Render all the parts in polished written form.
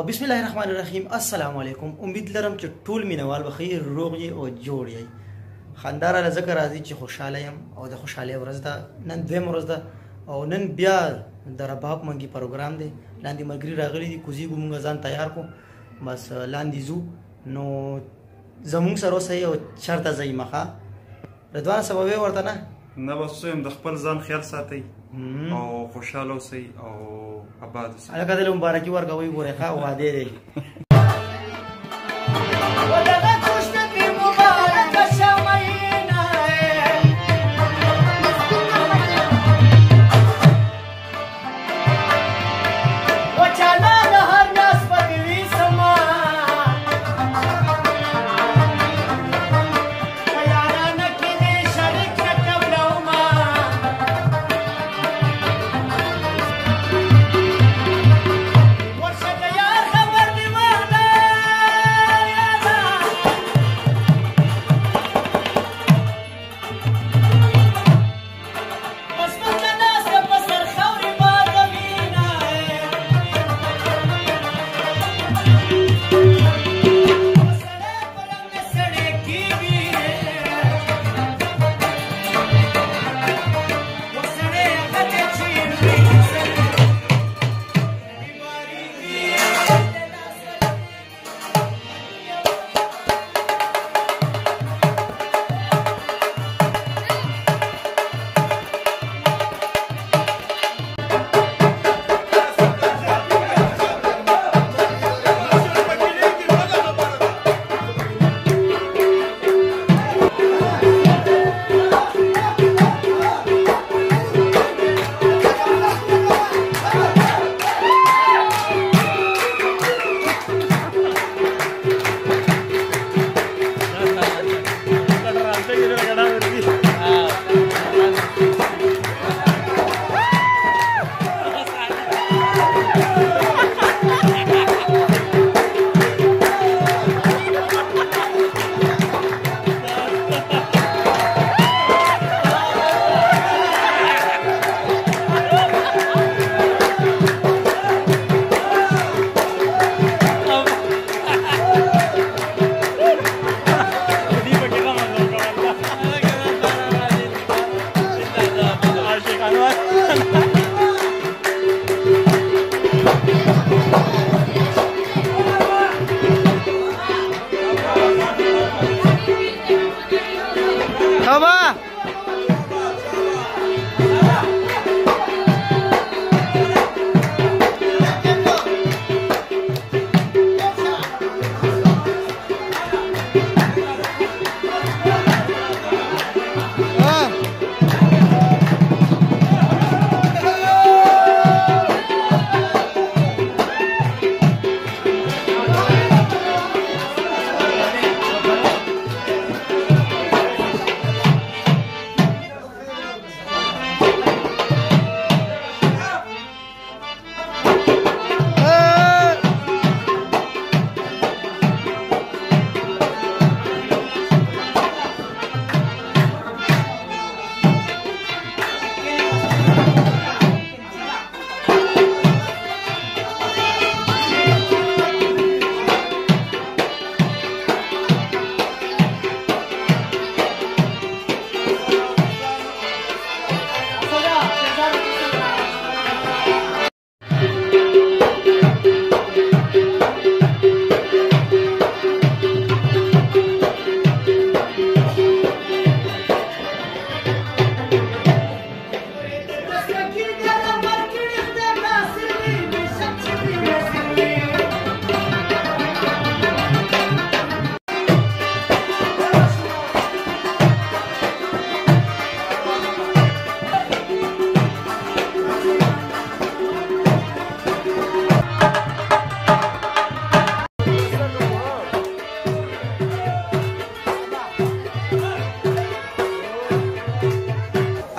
बिस्मिल्लाहिर्रहमानिर्रहीम अस्सलाम वालेकुम। उम्मीद लरम چې ټول مینوال بخیر روغ یې او جوړ یې خنداره ذکر راځي چې خوشاله يم او د خوشاله ورځ ده نن دویم ورځ ده او نن بیا د رباب منګي پروګرام دی لاندې مرګري راغلي دي کوزي ګمږ ځان تیار کو بس لاندې زو نو زمون سره سې او چرته ځای مخه رضوان سبب ورته نه بس هم د خپل ځان خیال ساتي او خوشاله اوسئ او آباد اوسئ. الګا د مبارکي ورکوي ګوره ښه وعده دی.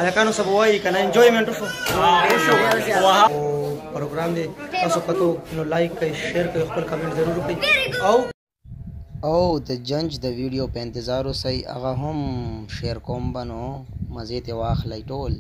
الکانو سبا وایي کنه انجویمنت وشو پروګرام دی تاسو پتو نو لایک کړئ شیر کړئ خپل کمنټ ضرور وکړئ او د جنج د ویډیو په انتظار اوسئ هغه هم شیر کوم بنو مزې ته واخلئ ټول